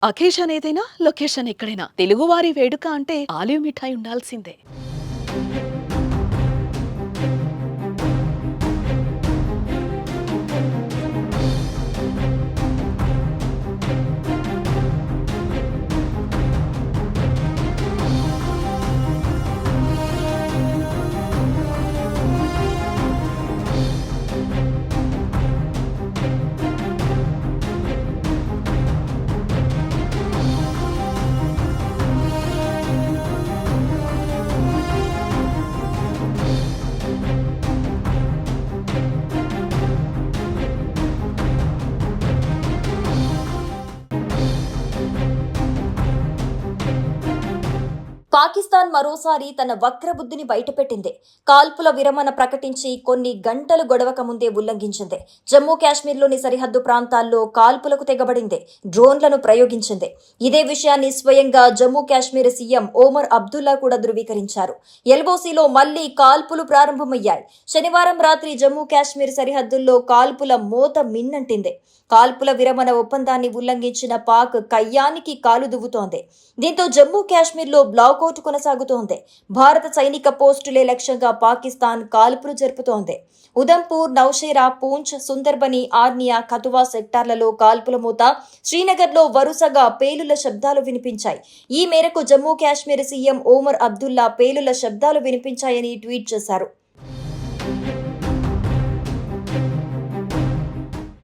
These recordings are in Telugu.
అకేషన్ ఏదైనా లొకేషన్ ఎక్కడైనా తెలుగువారి వేడుక అంటే ఆలివ్ మిఠాయి ఉండాల్సిందే. పాకిస్తాన్ మరోసారి తన వక్రబుద్ధిని బయటపెట్టింది. కాల్పుల విరమణ ప్రకటించి కొన్ని గంటలు గొడవక ముందే ఉల్లంఘించింది. జమ్మూ కాశ్మీర్లోని సరిహద్దు ప్రాంతాల్లో కాల్పులకు తెగబడింది. డ్రోన్లను ప్రయోగించింది. ఇదే విషయాన్ని స్వయంగా జమ్మూ కాశ్మీర్ సీఎం ఓమర్ అబ్దుల్లా కూడా ధృవీకరించారు. ఎల్ఓసీలో మళ్లీ కాల్పులు ప్రారంభమయ్యాయి. శనివారం రాత్రి జమ్మూ కాశ్మీర్ సరిహద్దుల్లో కాల్పుల మోత మిన్నంటింది. కాల్పుల విరమణ ఒప్పందాన్ని ఉల్లంఘించిన పాక్ కయ్యానికి కాలు దువ్వుతోంది. దీంతో జమ్మూ కాశ్మీర్లో బ్లాకౌట్ కొనసాగుతోంది. భారత సైనిక పోస్టులే లక్ష్యంగా పాకిస్తాన్ కాల్పులు జరుపుతోంది. ఉదంపూర్, నౌషేరా, పూంచ్, సుందర్బని, ఆర్నియా, కథువా సెక్టార్లలో కాల్పుల మూత. శ్రీనగర్లో వరుసగా పేలుల శబ్దాలు వినిపించాయి. ఈ మేరకు జమ్మూ కాశ్మీర్ సీఎం ఓమర్ అబ్దుల్లా పేలుల శబ్దాలు వినిపించాయని ట్వీట్ చేశారు.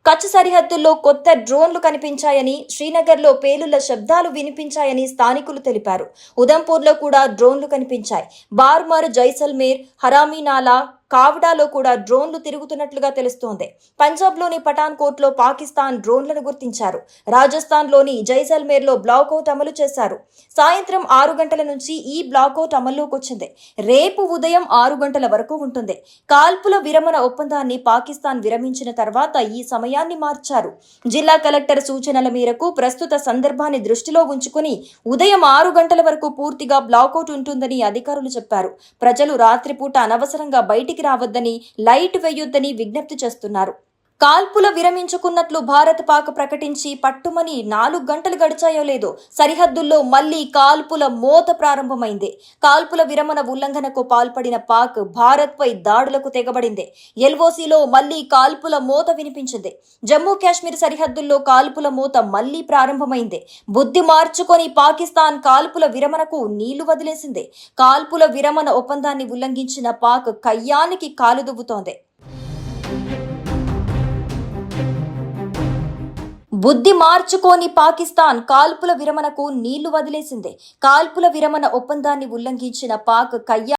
కచ్ సరిహద్దుల్లో కొత్త డ్రోన్లు కనిపించాయని, శ్రీనగర్లో పేలుళ్ల శబ్దాలు వినిపించాయని స్థానికులు తెలిపారు. ఉదంపూర్లో కూడా డ్రోన్లు కనిపించాయి. బార్మర్, జైసల్మేర్, హరామీనాలా, కావ్డాలో కూడా డ్రోన్లు తిరుగుతున్నట్లుగా తెలుస్తోంది. పంజాబ్లోని పఠాన్కోట్లో పాకిస్తాన్ డ్రోన్లను గుర్తించారు. రాజస్థాన్లోని జైసల్మేర్లో బ్లాకౌట్ అమలు చేశారు. సాయంత్రం 6 గంటల నుంచి ఈ బ్లాకౌట్ అమల్లోకి వచ్చింది. రేపు ఉదయం 6 గంటల వరకు ఉంటుంది. కాల్పుల విరమణ ఒప్పందాన్ని పాకిస్తాన్ విరమించిన తర్వాత ఈ సమయాన్ని మార్చారు. జిల్లా కలెక్టర్ సూచనల మేరకు ప్రస్తుత సందర్భాన్ని దృష్టిలో ఉంచుకుని ఉదయం 6 గంటల వరకు పూర్తిగా బ్లాకౌట్ ఉంటుందని అధికారులు చెప్పారు. ప్రజలు రాత్రిపూట అనవసరంగా బయటికి రావద్దని, లైట్ వేయొద్దని విజ్ఞప్తి చేస్తున్నారు. కాల్పుల విరమించుకున్నట్లు భారత్ పాక్ ప్రకటించి పట్టుమని 4 గంటలు గడిచాయో లేదో సరిహద్దుల్లో మళ్లీ కాల్పుల మోత ప్రారంభమైంది. కాల్పుల విరమణ ఉల్లంఘనకు పాల్పడిన పాక్ భారత్పై దాడులకు తెగబడింది. ఎల్ఓసీలో మళ్లీ కాల్పుల మోత వినిపించింది. జమ్మూ కాశ్మీర్ సరిహద్దుల్లో కాల్పుల మోత మళ్లీ ప్రారంభమైంది. బుద్ధి మార్చుకొని పాకిస్తాన్ కాల్పుల విరమణకు నీళ్లు వదిలేసింది. కాల్పుల విరమణ ఒప్పందాన్ని ఉల్లంఘించిన పాక్ కయ్యానికి కాలు దువ్వుతోంది. బుద్ధి మార్చుకోని పాకిస్తాన్ కాల్పుల విరమణకు నీళ్లు వదిలేసింది. కాల్పుల విరమణ ఒప్పందాన్ని ఉల్లంఘించిన పాక్ కయ్యా